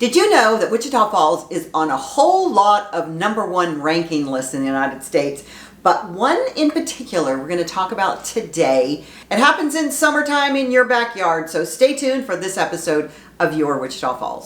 Did you know that Wichita Falls is on a whole lot of #1 ranking lists in the United States? But one in particular we're going to talk about today. It happens in summertime in your backyard, so stay tuned for this episode of Your Wichita Falls.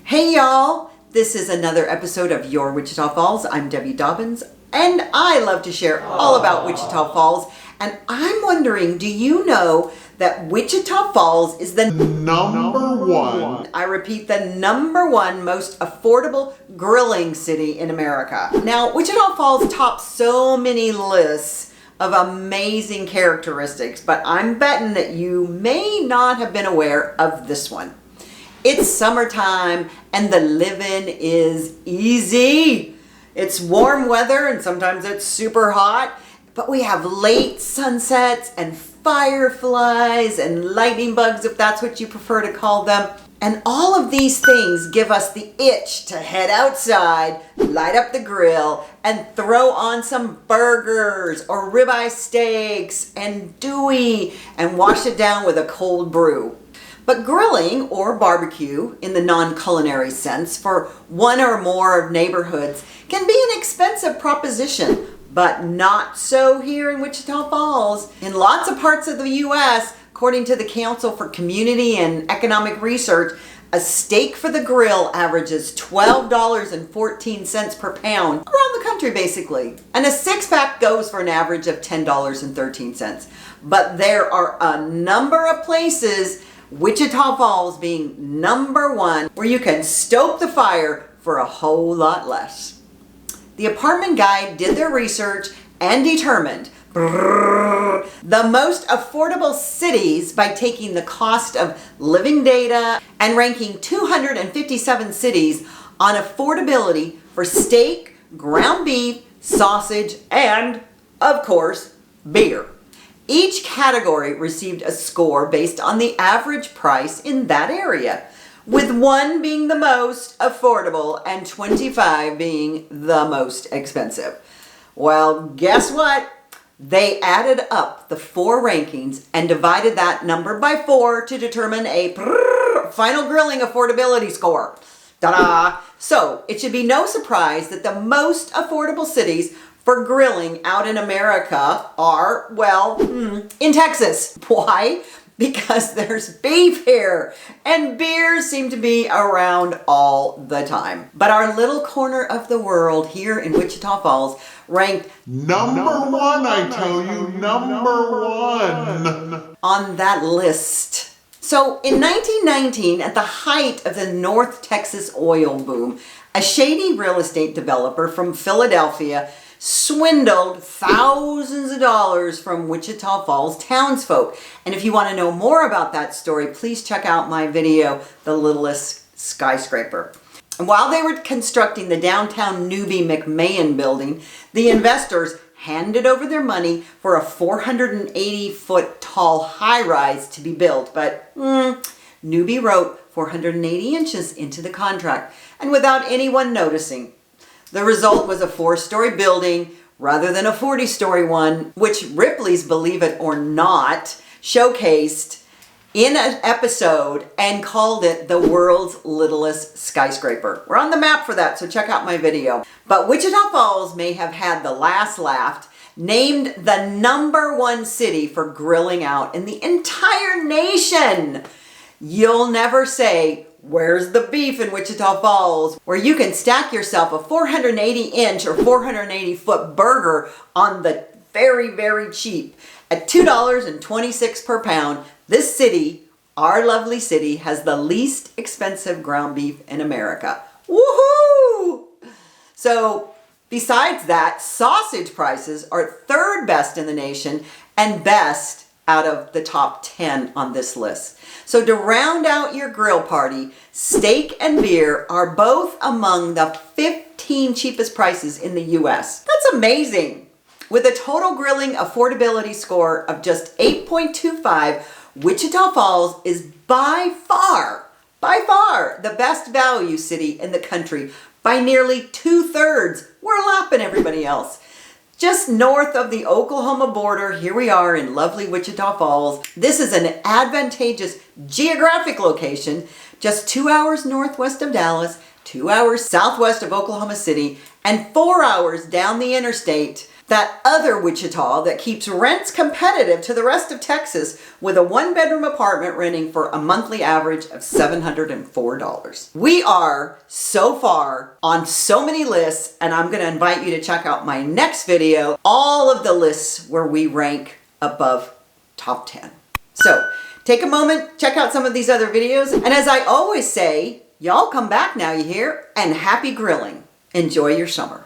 Hey y'all, this is another episode of Your Wichita Falls. I'm Debbie Dobbins, and I love to share all about Wichita Falls. And I'm wondering, do you know that Wichita Falls is the #1, I repeat, the #1 most affordable grilling city in America? Now, Wichita Falls tops so many lists of amazing characteristics, but I'm betting that you may not have been aware of this one. It's summertime and the living is easy. It's warm weather and sometimes it's super hot, but we have late sunsets and fireflies and lightning bugs, if that's what you prefer to call them. And all of these things give us the itch to head outside, light up the grill, and throw on some burgers or ribeye steaks and and wash it down with a cold brew. But grilling or barbecue in the non-culinary sense for one or more neighborhoods can be an expensive proposition, but not so here in Wichita Falls. In lots of parts of the U.S., according to the Council for Community and Economic Research, a steak for the grill averages $12.14 per pound around the country, basically. And a six-pack goes for an average of $10.13. But there are a number of places, Wichita Falls being #1, where you can stoke the fire for a whole lot less. The Apartment Guide did their research and determined the most affordable cities by taking the cost of living data and ranking 257 cities on affordability for steak, ground beef, sausage, and, of course, beer. Each category received a score based on the average price in that area, with 1 being the most affordable and 25 being the most expensive. Well, guess what? They added up the 4 rankings and divided that number by 4 to determine a final grilling affordability score. Ta-da! So it should be no surprise that the most affordable cities for grilling out in America are, well, in Texas. Why? Because there's beef here and beers seem to be around all the time. But our little corner of the world here in Wichita Falls ranked #1, I tell you, #1 on that list. So in 1919, at the height of the North Texas oil boom, a shady real estate developer from Philadelphia swindled thousands of dollars from Wichita Falls townsfolk. And if you want to know more about that story, please check out my video, The Littlest Skyscraper. And while they were constructing the downtown Newby McMahon building, the investors handed over their money for a 480-foot tall high-rise to be built. But Newby wrote 480 inches into the contract, and without anyone noticing. The result was a 4-story building rather than a 40-story one, which Ripley's Believe It or Not showcased in an episode and called it the world's littlest skyscraper. We're on the map for that, so check out my video. But Wichita Falls may have had the last laugh, named the #1 city for grilling out in the entire nation. You'll never say, "Where's the beef in Wichita Falls?" where you can stack yourself a 480-inch or 480-foot burger on the very, very cheap at $2.26 per pound. This city, our lovely city, has the least expensive ground beef in America. Woohoo! So besides that, sausage prices are 3rd best in the nation and best out of the top 10 on this list. So to round out your grill party, steak and beer are both among the 15 cheapest prices in the U.S. That's amazing. With a total grilling affordability score of just 8.25, Wichita Falls is by far the best value city in the country by nearly 2/3. We're lapping everybody else. just north of the Oklahoma border. Here we are in lovely Wichita Falls. This is an advantageous geographic location, just 2 hours northwest of Dallas, 2 hours southwest of Oklahoma City, and 4 hours down the interstate. That other Wichita that keeps rents competitive to the rest of Texas, with a 1-bedroom apartment renting for a monthly average of $704. We are so far on so many lists, and I'm going to invite you to check out my next video, all of the lists where we rank above top 10. So take a moment, check out some of these other videos, and as I always say, y'all come back now, you hear? And happy grilling. Enjoy your summer.